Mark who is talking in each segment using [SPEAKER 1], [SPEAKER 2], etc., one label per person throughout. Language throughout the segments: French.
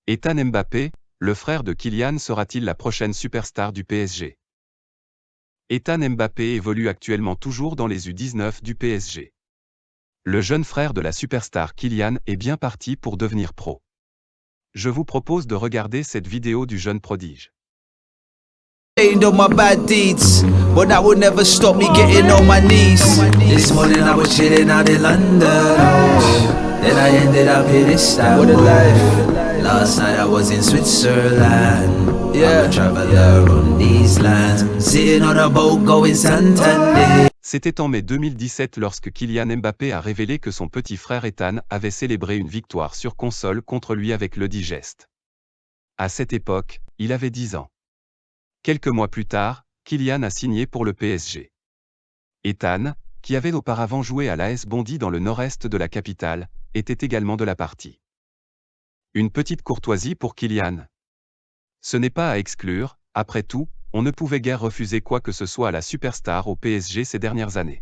[SPEAKER 1] Ethan Mbappé, le frère de Kylian, sera-t-il la prochaine superstar du PSG? Ethan Mbappé évolue actuellement toujours dans les U19 du PSG. Le jeune frère de la superstar Kylian est bien parti pour devenir pro. Je vous propose de regarder cette vidéo du jeune prodige.
[SPEAKER 2] On my bad deeds, but that would never stop me getting on my knees. This morning I was chilling out in London, then I ended up in Istanbul. What a life. Last night I was in Switzerland. I'm a traveler on these lands, sitting on a boat going Santander.
[SPEAKER 1] C'était en mai 2017 lorsque Kylian Mbappé a révélé que son petit frère Ethan avait célébré une victoire sur console contre lui avec le digeste. À cette époque, il avait 10 ans. Quelques mois plus tard, Kylian a signé pour le PSG. Ethan, qui avait auparavant joué à l'AS Bondy dans le nord-est de la capitale, était également de la partie. Une petite courtoisie pour Kylian. Ce n'est pas à exclure, après tout, on ne pouvait guère refuser quoi que ce soit à la superstar au PSG ces dernières années.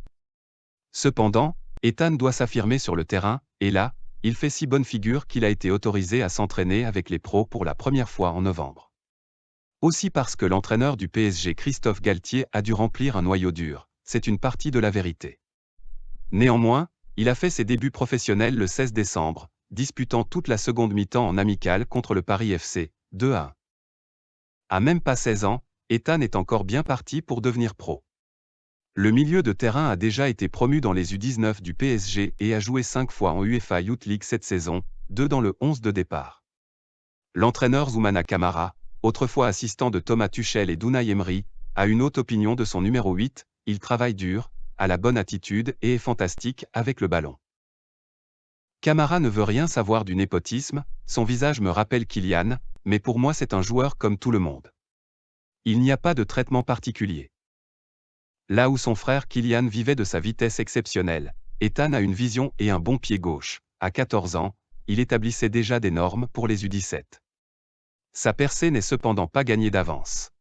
[SPEAKER 1] Cependant, Ethan doit s'affirmer sur le terrain, et là, il fait si bonne figure qu'il a été autorisé à s'entraîner avec les pros pour la première fois en novembre. Aussi parce que l'entraîneur du PSG Christophe Galtier a dû remplir un noyau dur, c'est une partie de la vérité. Néanmoins, il a fait ses débuts professionnels le 16 décembre, disputant toute la seconde mi-temps en amical contre le Paris FC, 2-1. À même pas 16 ans, Ethan est encore bien parti pour devenir pro. Le milieu de terrain a déjà été promu dans les U19 du PSG et a joué 5 fois en UEFA Youth League cette saison, 2 dans le 11 de départ. L'entraîneur Zoumana Camara, autrefois assistant de Thomas Tuchel et d'Unai Emery, a une haute opinion de son numéro 8, il travaille dur, a la bonne attitude et est fantastique avec le ballon. Camara ne veut rien savoir du népotisme, son visage me rappelle Kylian, mais pour moi c'est un joueur comme tout le monde. Il n'y a pas de traitement particulier. Là où son frère Kylian vivait de sa vitesse exceptionnelle, Ethan a une vision et un bon pied gauche. À 14 ans, il établissait déjà des normes pour les U17. Sa percée n'est cependant pas gagnée d'avance.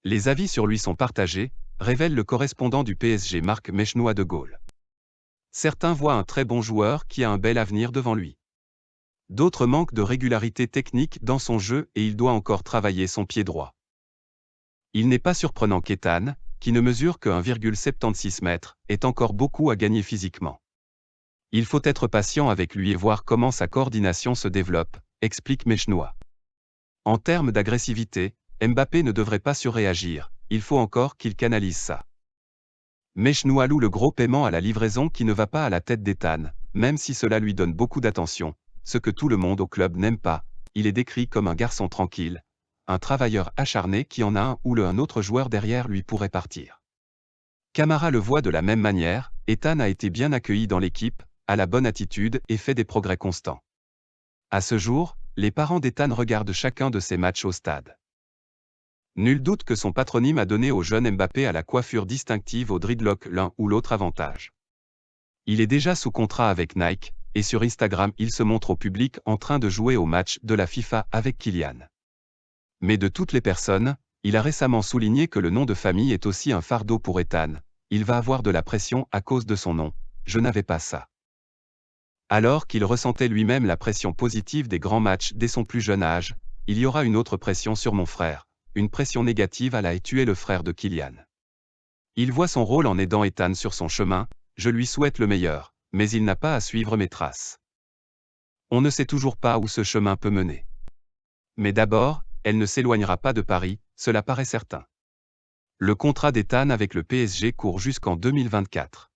[SPEAKER 1] Les avis sur lui sont partagés, révèle le correspondant du PSG Marc Mechnois de Gaulle. Certains voient un très bon joueur qui a un bel avenir devant lui. D'autres manquent de régularité technique dans son jeu et il doit encore travailler son pied droit. Il n'est pas surprenant qu'Ethan, qui ne mesure que 1,76 m, ait encore beaucoup à gagner physiquement. Il faut être patient avec lui et voir comment sa coordination se développe, explique Mechnois. En termes d'agressivité, Mbappé ne devrait pas surréagir, il faut encore qu'il canalise ça. Mechnois loue le gros paiement à la livraison qui ne va pas à la tête d'Ethan, même si cela lui donne beaucoup d'attention, ce que tout le monde au club n'aime pas, il est décrit comme un garçon tranquille, un travailleur acharné qui en a un ou un autre joueur derrière lui pourrait partir. Camara le voit de la même manière, Ethan a été bien accueilli dans l'équipe, a la bonne attitude et fait des progrès constants. À ce jour, les parents d'Ethan regardent chacun de ses matchs au stade. Nul doute que son patronyme a donné au jeune Mbappé à la coiffure distinctive au dreadlock l'un ou l'autre avantage. Il est déjà sous contrat avec Nike, et sur Instagram il se montre au public en train de jouer au match de la FIFA avec Kylian. Mais de toutes les personnes, il a récemment souligné que le nom de famille est aussi un fardeau pour Ethan, il va avoir de la pression à cause de son nom, je n'avais pas ça. Alors qu'il ressentait lui-même la pression positive des grands matchs dès son plus jeune âge, il y aura une autre pression sur mon frère, une pression négative à la tuer le frère de Kylian. Il voit son rôle en aidant Ethan sur son chemin, je lui souhaite le meilleur, mais il n'a pas à suivre mes traces. On ne sait toujours pas où ce chemin peut mener. Mais d'abord, elle ne s'éloignera pas de Paris, cela paraît certain. Le contrat d'Ethan avec le PSG court jusqu'en 2024.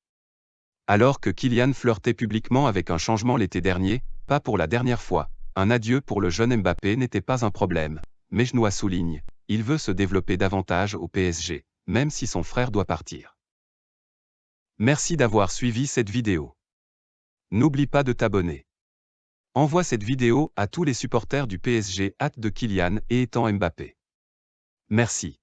[SPEAKER 1] Alors que Kylian flirtait publiquement avec un changement l'été dernier, pas pour la dernière fois, un adieu pour le jeune Mbappé n'était pas un problème, Mechnois souligne, il veut se développer davantage au PSG, même si son frère doit partir. Merci d'avoir suivi cette vidéo. N'oublie pas de t'abonner. Envoie cette vidéo à tous les supporters du PSG hâte de Kylian et étant Mbappé. Merci.